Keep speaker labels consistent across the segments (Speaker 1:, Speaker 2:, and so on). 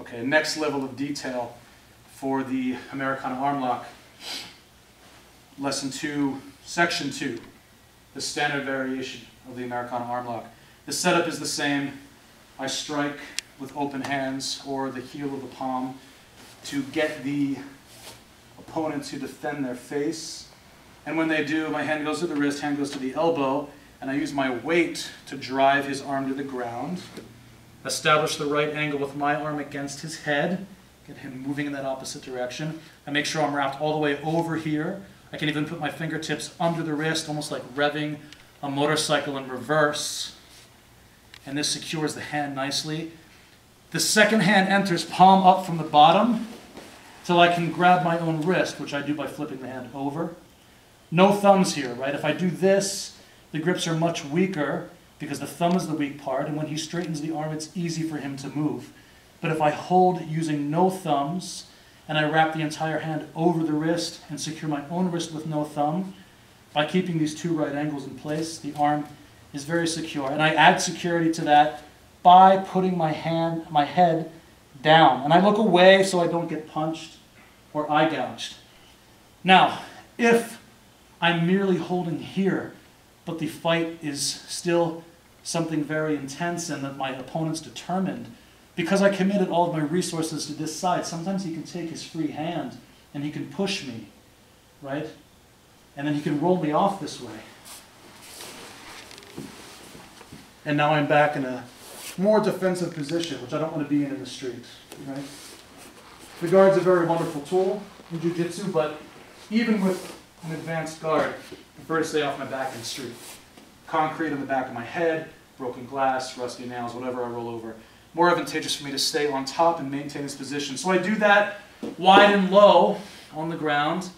Speaker 1: Okay, next level of detail for the Americana Armlock. Lesson 2, Section 2, the standard variation of the Americana Armlock. The setup is the same. I strike with open hands or the heel of the palm to get the opponent to defend their face. And when they do, my hand goes to the wrist, hand goes to the elbow, and I use my weight to drive his arm to the ground. Establish the right angle with my arm against his head. Get him moving in that opposite direction. I make sure I'm wrapped all the way over here. I can even put my fingertips under the wrist, almost like revving a motorcycle in reverse. And this secures the hand nicely. The second hand enters palm up from the bottom till I can grab my own wrist, which I do by flipping the hand over. No thumbs here, right? If I do this, the grips are much weaker because the thumb is the weak part, and when he straightens the arm, it's easy for him to move. But if I hold using no thumbs, and I wrap the entire hand over the wrist and secure my own wrist with no thumb, by keeping these two right angles in place, the arm is very secure. And I add security to that by putting my head down. And I look away so I don't get punched or eye gouged. Now, if I'm merely holding here, but the fight is still something very intense and that my opponent's determined, because I committed all of my resources to this side, sometimes he can take his free hand and he can push me, right? And then he can roll me off this way. And now I'm back in a more defensive position, which I don't want to be in the street, right? The guard's a very wonderful tool in jiu-jitsu, but even with an advanced guard, I prefer to stay off my back in the street. Concrete on the back of my head, broken glass, rusty nails, whatever I roll over. More advantageous for me to stay on top and maintain this position. So I do that wide and low on the ground,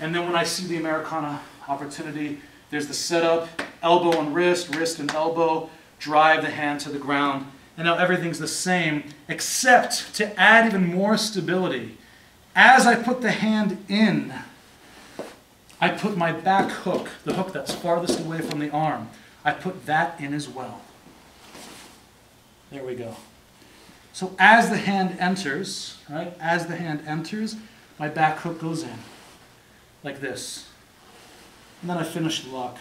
Speaker 1: and then when I see the Americana opportunity, there's the setup, elbow and wrist, wrist and elbow, drive the hand to the ground, and now everything's the same, except to add even more stability. As I put the hand in, I put my back hook, the hook that's farthest away from the arm, I put that in as well. There we go. So as the hand enters, right, as the hand enters, my back hook goes in, like this. And then I finish the lock.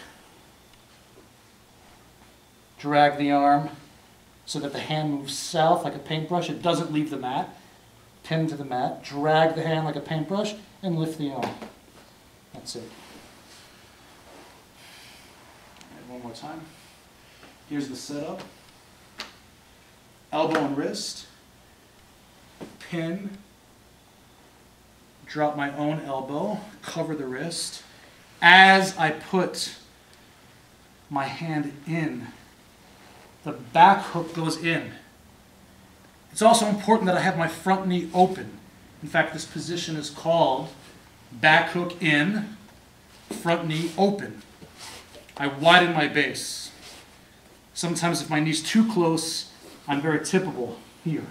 Speaker 1: Drag the arm so that the hand moves south like a paintbrush. It doesn't leave the mat. Pin to the mat. Drag the hand like a paintbrush and lift the arm. That's it. And one more time. Here's the setup. Elbow and wrist. Pin. Drop my own elbow. Cover the wrist. As I put my hand in, the back hook goes in. It's also important that I have my front knee open. In fact, this position is called back hook in, front knee open. I widen my base. Sometimes if my knee's too close, I'm very tippable here.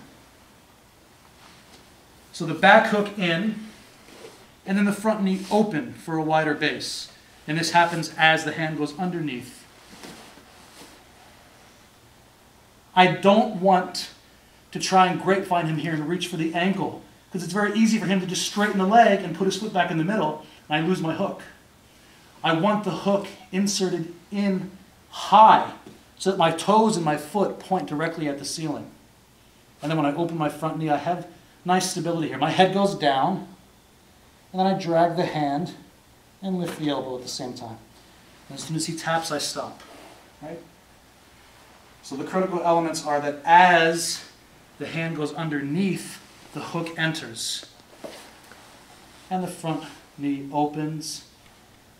Speaker 1: So the back hook in, and then the front knee open for a wider base. And this happens as the hand goes underneath. I don't want to try and grapevine him here and reach for the ankle, because it's very easy for him to just straighten the leg and put his foot back in the middle, and I lose my hook. I want the hook inserted in high, so that my toes and my foot point directly at the ceiling. And then when I open my front knee, I have nice stability here. My head goes down, and then I drag the hand and lift the elbow at the same time. And as soon as he taps, I stop. Right? So the critical elements are that as the hand goes underneath, the hook enters. And the front knee opens,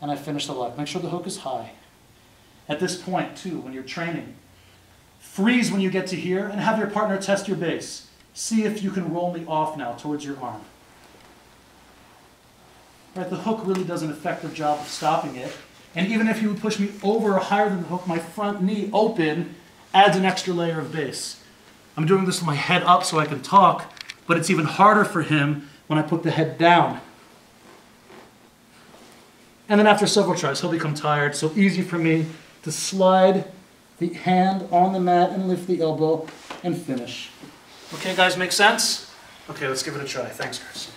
Speaker 1: and I finish the lock. Make sure the hook is high. At this point, too, when you're training, freeze when you get to here and have your partner test your base. See if you can roll me off now towards your arm. Right, the hook really does an effective job of stopping it. And even if you would push me over or higher than the hook, my front knee open adds an extra layer of base. I'm doing this with my head up so I can talk, but it's even harder for him when I put the head down. And then after several tries, he'll become tired, so easy for me to slide the hand on the mat and lift the elbow and finish. Okay, guys, make sense? Okay, let's give it a try. Thanks, Chris.